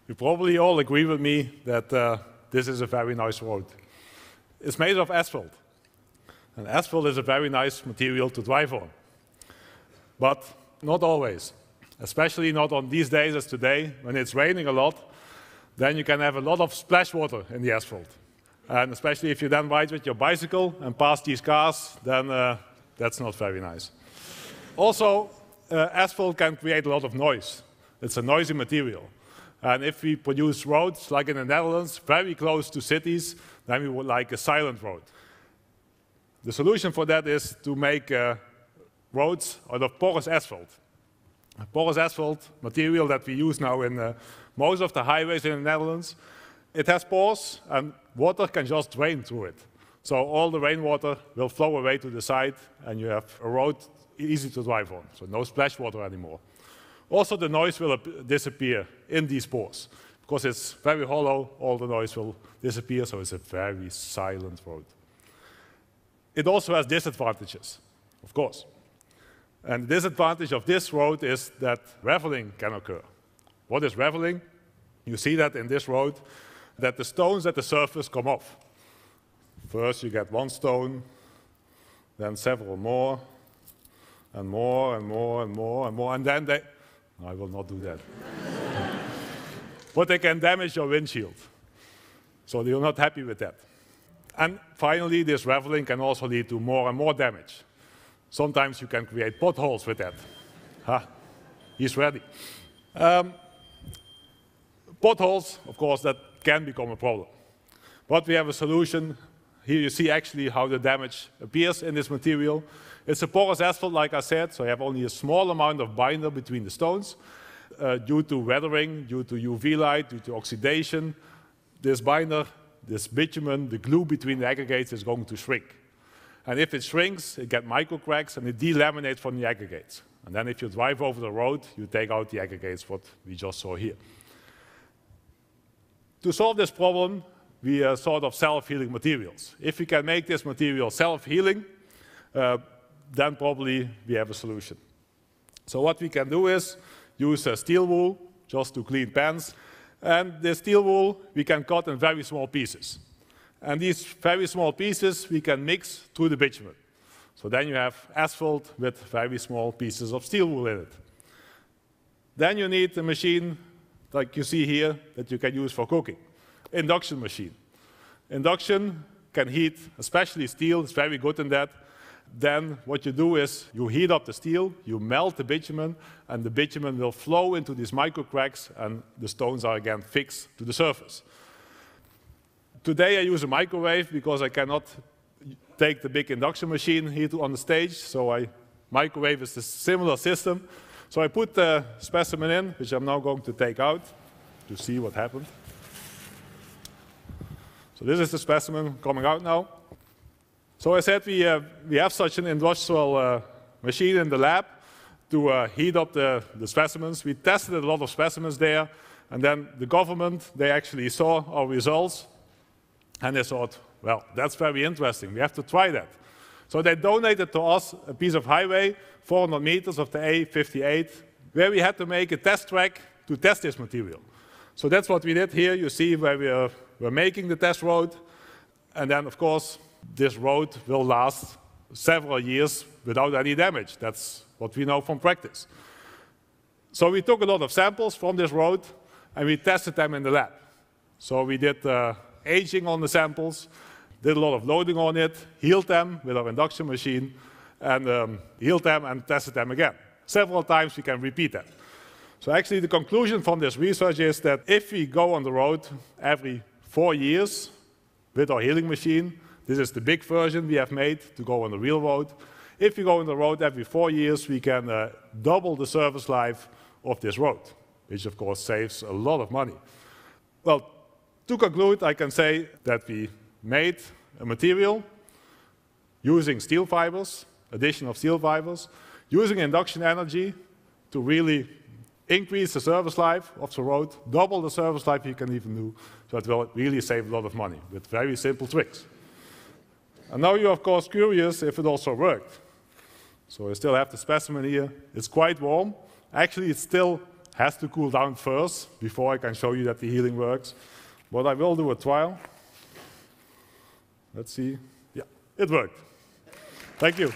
You probably all agree with me that this is a very nice road. It's made of asphalt. And asphalt is a very nice material to drive on. But not always. Especially not on these days as today, when it's raining a lot, then you can have a lot of splash water in the asphalt. And especially if you then ride with your bicycle and pass these cars, then that's not very nice. Also, asphalt can create a lot of noise. It's a noisy material. And if we produce roads, like in the Netherlands, very close to cities, then we would like a silent road. The solution for that is to make roads out of porous asphalt. Porous asphalt material that we use now in most of the highways in the Netherlands. It has pores, and water can just drain through it. So all the rainwater will flow away to the side, and you have a road easy to drive on. So no splash water anymore. Also, the noise will disappear in these pores. Because it's very hollow, all the noise will disappear, so it's a very silent road. It also has disadvantages, of course. And the disadvantage of this road is that raveling can occur. What is raveling? You see that in this road, that the stones at the surface come off. First you get one stone, then several more, and more, and more, and more, and more, and then they... I will not do that. But they can damage your windshield. So you're not happy with that. And finally, this raveling can also lead to more and more damage. Sometimes you can create potholes with that. Ha, he's ready. Potholes, of course, that can become a problem. But we have a solution. Here you see actually how the damage appears in this material. It's a porous asphalt, like I said, so you have only a small amount of binder between the stones. Due to weathering, due to UV light, due to oxidation, this binder, this bitumen, the glue between the aggregates is going to shrink. And if it shrinks, it gets micro cracks and it delaminates from the aggregates. And then if you drive over the road, you take out the aggregates, what we just saw here. To solve this problem, we are sort of self-healing materials. If we can make this material self-healing, then probably we have a solution. So what we can do is use steel wool just to clean pans. And this steel wool we can cut in very small pieces. And these very small pieces we can mix through the bitumen. So then you have asphalt with very small pieces of steel wool in it. Then you need a machine like you see here that you can use for cooking. Induction machine. Induction can heat, especially steel, it's very good in that. Then what you do is you heat up the steel, you melt the bitumen, and the bitumen will flow into these micro cracks, and the stones are again fixed to the surface. Today I use a microwave because I cannot take the big induction machine here on the stage, so microwave is a similar system. So I put the specimen in, which I'm now going to take out to see what happened. So this is the specimen coming out now. So I said we have such an industrial machine in the lab to heat up the specimens. We tested a lot of specimens there, and then the government, they actually saw our results, and they thought, well, that's very interesting. We have to try that. So they donated to us a piece of highway, 400 meters of the A58, where we had to make a test track to test this material. So that's what we did here. You see where we're making the test road. And then, of course, this road will last several years without any damage. That's what we know from practice. So we took a lot of samples from this road, and we tested them in the lab. So we did aging on the samples, did a lot of loading on it, healed them with our induction machine, and healed them and tested them again. Several times we can repeat that. So actually the conclusion from this research is that if we go on the road every 4 years with our healing machine, this is the big version we have made to go on the real road. If we go on the road every 4 years, we can double the service life of this road, which of course saves a lot of money. Well, to conclude, I can say that we made a material using steel fibers, addition of steel fibers, using induction energy to really increase the service life of the road, double the service life you can even do, so it will really save a lot of money with very simple tricks. And now you're of course curious if it also worked. So I still have the specimen here. It's quite warm. Actually, it still has to cool down first before I can show you that the healing works. But I will do a trial. Let's see. Yeah, it worked. Thank you.